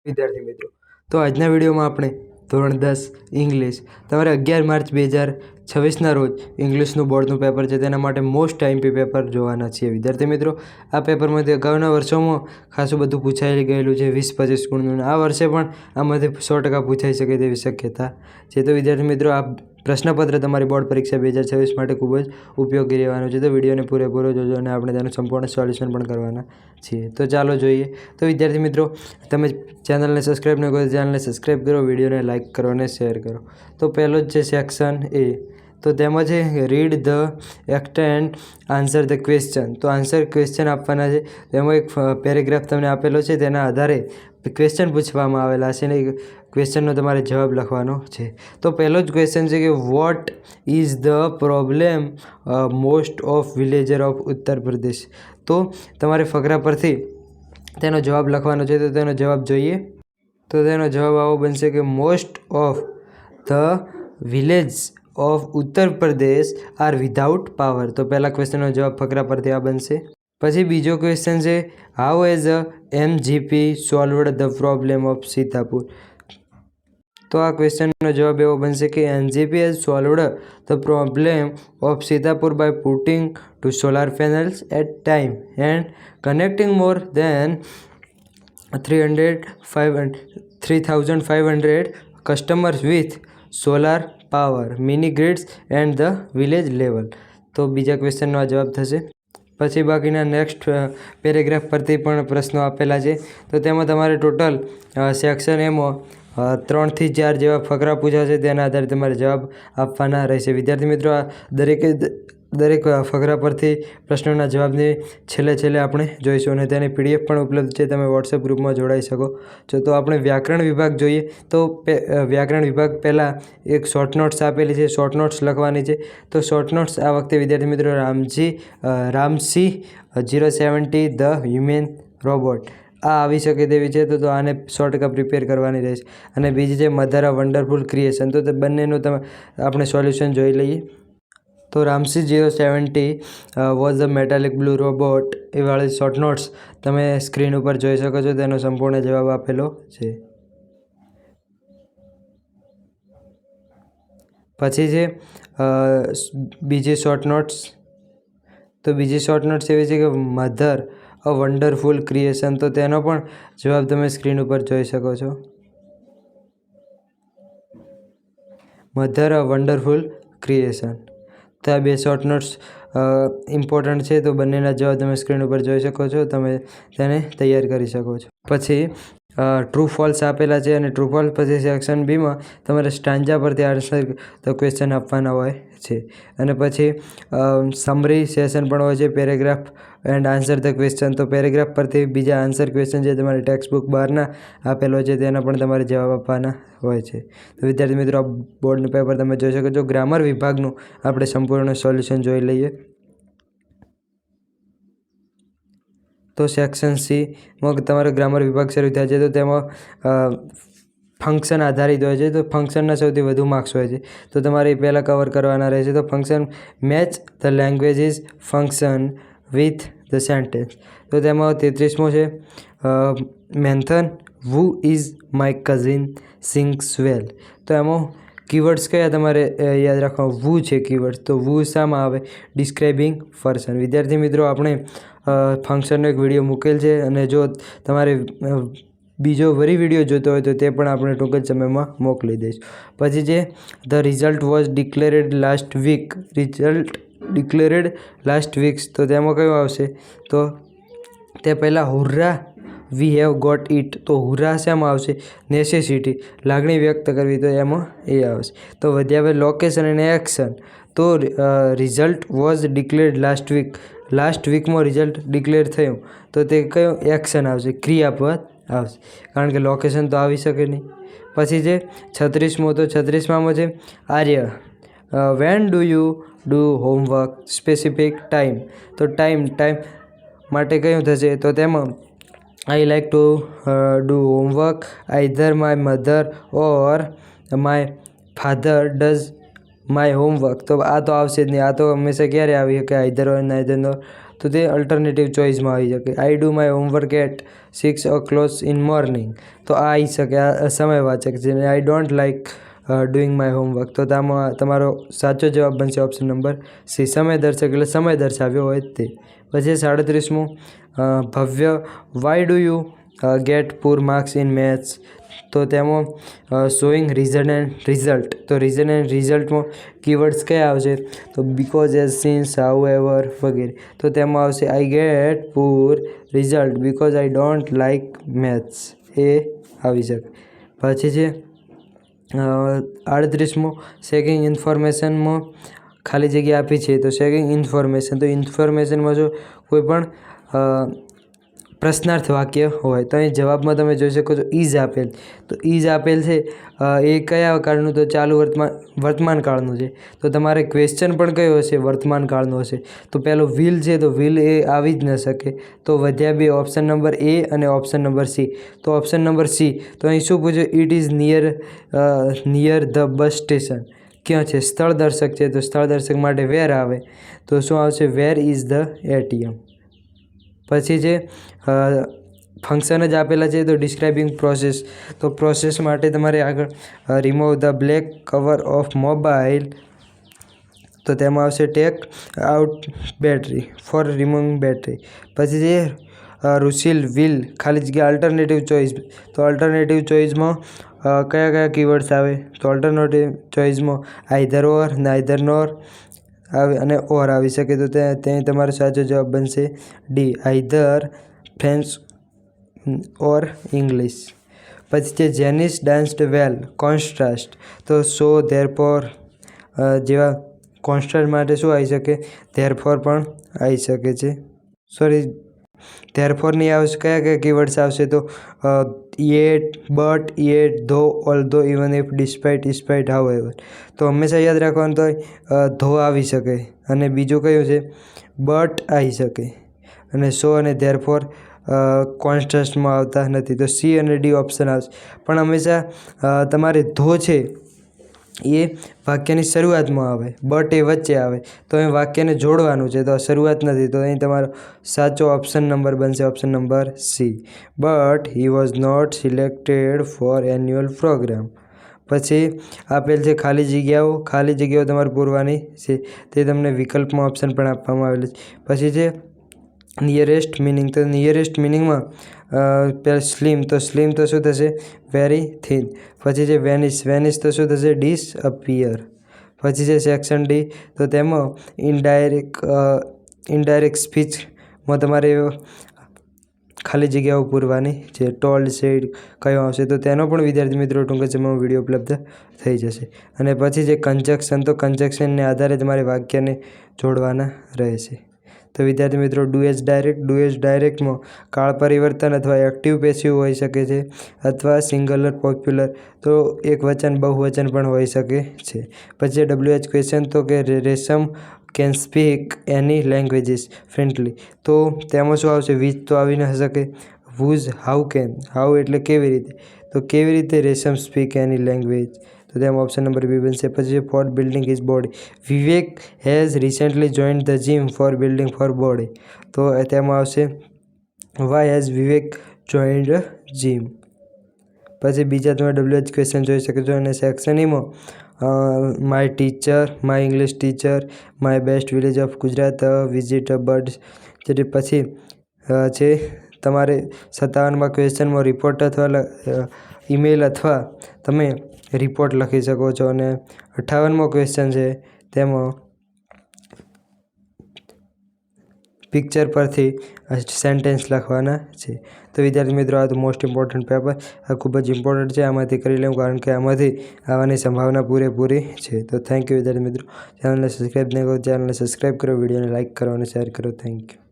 વિદ્યાર્થી મિત્રો, તો આજના વિડીયોમાં આપણે ધોરણ 10 ઇંગ્લિશ તમારે 11 માર્ચ 2026ના રોજ ઇંગ્લિશનું બોર્ડનું પેપર છે, તેના માટે મોસ્ટ આઈએમપી પેપર જોવાના છીએ. વિદ્યાર્થી મિત્રો, આ પેપરમાંથી અગાઉના વર્ષોમાં ખાસું બધું પૂછાઈ ગયેલું છે, 20-25 ગુણનું. આ વર્ષે પણ આમાંથી 100% પૂછાઈ શકે તેવી શક્યતા છે. તો વિદ્યાર્થી મિત્રો, આ પ્રશ્નપત્ર તમારી બોર્ડ પરીક્ષા 2026 માટે ખૂબ જ ઉપયોગી રહેવાનું છે. તો વિડીયોને પૂરેપૂરો જોજો અને આપણે તેનું સંપૂર્ણ સોલ્યુશન પણ કરવાના છીએ. તો ચાલો જોઈએ. તો વિદ્યાર્થી મિત્રો, તમે ચેનલને સબસ્ક્રાઈબ ન કરો તો ચેનલને સબસ્ક્રાઈબ કરો, વિડીયોને લાઇક કરો અને શેર કરો. તો પહેલો જ છે સેક્શન એ. તો તેમાં છે read the act and answer the question. તો આન્સર ક્વેશ્ચન આપવાના છે. તેમાં એક પેરેગ્રાફ તમને આપેલો છે, તેના આધારે ક્વેશ્ચન પૂછવામાં આવેલા છે અને ક્વેશ્ચનનો તમારે જવાબ લખવાનો છે. તો પહેલો જ ક્વેશ્ચન છે કે what is the problem most of villager of Uttar Pradesh. તો તમારે ફકરા પરથી તેનો જવાબ લખવાનો છે. તો તેનો જવાબ જોઈએ. તો તેનો જવાબ આવો બનશે કે most of the village of Uttar Pradesh R without power. તો પહેલા ક્વેશ્ચનનો જવાબ ફકરા પરથી આ બનશે. પછી બીજો ક્વેશ્ચન છે how has MGP solved the problem of Sitapur. તો આ ક્વેશ્ચનનો જવાબ એવો બનશે કે MGP has solved the problem of Sitapur by putting two solar panels at time and connecting more than 3,500 customers with solar power mini grids and the village level. તો બીજા ક્વેશ્ચનનો આ જવાબ થશે. પછી બાકીના નેક્સ્ટ પેરેગ્રાફ પરથી પણ પ્રશ્નો આપેલા છે. તો તેમાં તમારે ટોટલ સેક્શન એમાં 3 થી 4 જેવા ફકરા પૂછાશે, તેના આધારે તમારે જવાબ આપવાના રહેશે. વિદ્યાર્થી મિત્રો, આ દરેક ફકરા પરથી પ્રશ્નોના જવાબને છેલ્લે આપણે જોઈશું અને તેની PDF પણ ઉપલબ્ધ છે. તમે વોટ્સએપ ગ્રુપમાં જોડાઈ શકો છો. તો આપણે વ્યાકરણ વિભાગ જોઈએ. તો વ્યાકરણ વિભાગ પહેલાં એક શોર્ટ નોટ્સ આપેલી છે, શોર્ટ નોટ્સ લખવાની છે. તો શોર્ટ નોટ્સ આ વખતે વિદ્યાર્થી મિત્રો રામસી 070 ધ હ્યુમન રોબોટ આ આવી શકે તેવી છે. તો આને 100% પ્રિપેર કરવાની રહેશે. અને બીજી છે મધર અ વન્ડરફુલ ક્રિએશન. તો તે બંનેનું આપણે સોલ્યુશન જોઈ લઈએ. તો રામસી 070 was a metallic blue robot એ વાળી શોર્ટ નોટ્સ તમે સ્ક્રીન ઉપર જોઈ શકો છો. તેનો સંપૂર્ણ જવાબ આપેલો છે. પછી છે બીજી શોર્ટ નોટ્સ. તો બીજી શોર્ટ નોટ્સ એવી છે કે મધર અ વન્ડરફુલ ક્રિએશન. તો તેનો પણ જવાબ તમે સ્ક્રીન ઉપર જોઈ શકો છો. Mother a wonderful creation. તો આ બે શોર્ટ નોટ્સ ઇમ્પોર્ટન્ટ છે. તો બંનેના જવાબ તમે સ્ક્રીન ઉપર જોઈ શકો છો. તમે તેને તૈયાર કરી શકો છો. પછી ટ્રુ ફોલ્સ આપેલા છે અને ટ્રુ ફોલ્સ પછી સેક્શન બીમાં તમારે સ્ટાન્જા પરથી આન્સર તો ક્વેશ્ચન આપવાના હોય છે. અને પછી સમરી સેશન પણ હોય છે, paragraph and answer the question. તો પેરેગ્રાફ પરથી બીજા આન્સર ક્વેશ્ચન જે તમારી ટેક્સ્ટ બુક બહારના આપેલો છે તેના પણ તમારે જવાબ આપવાના હોય છે. તો વિદ્યાર્થી મિત્રો, આ બોર્ડનું પેપર તમે જોઈ શકો છો. ગ્રામર વિભાગનું આપણે સંપૂર્ણ સોલ્યુશન જોઈ લઈએ. તો સેક્શન સીમાં તમારો ગ્રામર વિભાગ શરૂ થાય છે. તો તેમાં ફંક્શન આધારિત હોય છે. તો ફંક્શનના સૌથી વધુ માર્ક્સ હોય છે. તો તમારે પહેલાં કવર કરવાના રહેશે. તો function match the languages function with the sentence. તો તેમાં 33મો છે mention who is my cousin sings well. તો એમાં કીવર્ડ્સ કયા તમારે યાદ રાખવા? વુ છે કીવર્ડ્સ. તો વુ શામાં આવે? Describing person. વિદ્યાર્થી મિત્રો, આપણે ફંક્શનનો એક વિડીયો મૂકેલ છે અને જો તમારે બીજો વરી વિડીયો જોતો હોય તો તે પણ આપણે ટૂંક જ સમયમાં મોકલી દઈશું. પછી છે the result was declared last week. Result declared last weeks. તો તેમાં કયું આવશે? તો તે પહેલાં hurrah we have got it. તો હુર્રા શામાં આવશે? નેસેસિટી, લાગણી વ્યક્ત કરવી. તો એમાં એ આવશે. તો વધ્યા હવે લોકેશન અને એક્શન. તો result was declared last week. Last વીકમાં રિઝલ્ટ ડિક્લેર થયું તો તે કયો એક્શન આવશે? ક્રિયાપદ આવશે, કારણ કે લોકેશન તો આવી શકે નહીં. પછી છે 36મો. તો 36માં છે Arya when do you do homework specific time. તો ટાઈમ માટે કયું થશે? તો તેમાં I like to do homework either my mother or my father does my homework. તો આ તો આવશે જ નહીં. આ તો હંમેશા ક્યારે આવી શકે? Either or neither nor. તો તે અલ્ટરનેટિવ ચોઇસમાં આવી શકે. I do my homework at 6 o'clock in morning. તો આ આવી શકે, આ સમયવાચક છે. આઈ don't like doing my homework, તો તમારો સાચો જવાબ બનશે ઓપ્શન નંબર સી, સમય દર્શક એટલે સમય દર્શાવ્યો હોય તે. પછી 37મું, Bhavya, why do you get poor marks in maths. તો તેમાં શોઈંગ રીઝન એન્ડ રિઝલ્ટ, તો રીઝન એન્ડ રિઝલ્ટમાં કીવર્ડ્સ કયા આવશે? તો because, as, since, however વગેરે. તો તેમાં આવશે I get poor result because I don't like maths, એ આવી શકે. પછી છે 38મું, સેકિંગ ઇન્ફોર્મેશનમાં ખાલી જગ્યા આપી છે. તો સેકિંગ ઇન્ફોર્મેશન, તો ઇન્ફોર્મેશનમાં જો કોઈ પણ પ્રશ્નાર્થ વાક્ય હોય તો અહીં જવાબમાં તમે જોઈ શકો છો ઇઝ આપેલ. તો ઇઝ આપેલ છે એ કયા કાળનું? તો ચાલુ વર્તમાન કાળનું છે. તો તમારે ક્વેશ્ચન પણ કયો હશે? વર્તમાન કાળનો હશે. તો પહેલો વિલ છે, તો વિલ એ આવી જ ન શકે. તો વધ્યા બે, ઓપ્શન નંબર એ અને ઓપ્શન નંબર સી. તો ઓપ્શન નંબર સી, તો અહીં શું પૂછ્યું? It is near the bus station. ક્યાં છે? સ્થળ દર્શક છે, તો સ્થળ દર્શક માટે વેર આવે. તો શું આવશે? Where is the ATM. પછી છે ફંક્શન જ આપેલા છે, તો ડિસ્ક્રાઇબિંગ પ્રોસેસ. તો પ્રોસેસ માટે તમારે આગળ remove the black cover of mobile, તો તેમાં આવશે take out battery for removing battery. પછી છે રુશિલ વિલ ખાલી જગ્યા અલ્ટરનેટિવ ચોઇસ. તો અલ્ટરનેટિવ ચોઇસમાં કયા કયા કીવર્ડ્સ આવે? તો અલ્ટરનેટિવ ચોઇસમાં આઈધર ઓર, નાઈધર નોર આવે અને ઓર આવી શકે. તો ત્યાં તમારો સાચો જવાબ બનશે ડી, આઈધર, ફ્રેન્ચ ઓર ઇંગ્લિશ. પછી છે જેનિસ ડાન્સ્ડ વેલ, કોન્ટ્રાસ્ટ. તો સો, ધેરફોર જેવા કોન્સ્ટન્ટ માટે શું આવી શકે? ધેરફોર પણ આવી શકે છે. સોરી, ધેરફોર નહીં આવશે. કયા કયા કીવર્ડ્સ આવશે? તો યેટ, બટ, યેટ, ધો, ઓલ્ધો, ઇવન ઇફ, ડિસ્પાઇટ, હાઉએવર. તો હંમેશા યાદ રાખવાનું તો ધો આવી શકે. અને બીજું કયું છે? બટ આવી શકે. અને સો અને ધેરફોર કોન્સ્ટન્ટમાં આવતા નથી. તો સી અને ડી ઓપ્શન આવશે. પણ હંમેશા તમારે ધો છે એ વાક્યની શરૂઆતમાં આવે, બટ એ વચ્ચે આવે. તો અહીં વાક્યને જોડવાનું છે, તો શરૂઆત નથી. તો અહીં તમારો સાચો ઓપ્શન નંબર બનશે option number C, but he was not selected for annual programme. પછી આપેલ છે ખાલી જગ્યાઓ. ખાલી જગ્યાઓ તમારે પૂરવાની છે, તે તમને વિકલ્પમાં ઓપ્શન પણ આપવામાં આવેલું છે. પછી છે નિયરેસ્ટ મિનિંગ. તો નિયરેસ્ટ મિનિંગમાં પહેલાં સ્લિમ, તો સ્લિમ તો શું થશે? Very thin. પછી છે વેનિશ, વેનિશ તો શું થશે? ડિસઅપિયર. પછી છે સેક્શન ડી, તો તેમાં ઇનડાયરેક્ટ સ્પીચમાં તમારે ખાલી જગ્યાઓ પૂરવાની છે. ટોલ્ડ, સેડ કયો આવશે? તો તેનો પણ વિદ્યાર્થી મિત્રો ટૂંક સમયમાં વિડીયો ઉપલબ્ધ થઈ જશે. અને પછી જે કન્જક્શન, તો કન્જક્શનને આધારે તમારે વાક્યને જોડવાના રહેશે. તો વિદ્યાર્થી મિત્રો do as direct, do as ડાયરેક્ટમાં કાળ પરિવર્તન અથવા એક્ટિવ પેસિવ હોઈ શકે છે, અથવા સિંગલર પોપ્યુલર, તો એક વચન બહુવચન પણ હોઈ શકે છે. પછી WH ક્વેશ્ચન, તો કે Resham can speak any languages friendly. તો તેમાં શું આવશે? વિચ તો આવી ન શકે. વુઝ, હાઉ કેન, હાઉ એટલે કેવી રીતે, તો કેવી રીતે રેશમ સ્પીક એની લેંગ્વેજ, તો તેમાં ઓપ્શન નંબર બી બનશે. પછી for building his body, Vivek has recently joined the gym for building for body. તો તેમાં આવશે why has Vivek joined gym. પછી બીજા તમે WH ક્વેશ્ચન જોઈ શકો છો. અને સેક્શન ઈમાં my teacher, my English teacher, my best village of Gujarat, visit birds. પછી છે તમારે 57માં ક્વેશ્ચનમાં રિપોર્ટ અથવા ઈમેલ અથવા તમે રિપોર્ટ લખી શકો છો. અને 58મો ક્વેશ્ચન છે તેમાં પિક્ચર પરથી સેન્ટેન્સ લખવાના છે. તો વિદ્યાર્થી મિત્રો આ તો મોસ્ટ ઇમ્પોર્ટન્ટ પેપર, આ ખૂબ જ ઇમ્પોર્ટન્ટ છે. આમાંથી કરી લેવું, કારણ કે આમાંથી આવવાની સંભાવના પૂરેપૂરી છે. તો થેન્ક યુ વિદ્યાર્થી મિત્રો. ચેનલને સબસ્ક્રાઈબ નહીં કરો, ચેનલને સબસ્ક્રાઈબ કરો, વિડીયોને લાઇક કરો અને શેર કરો. Thank you.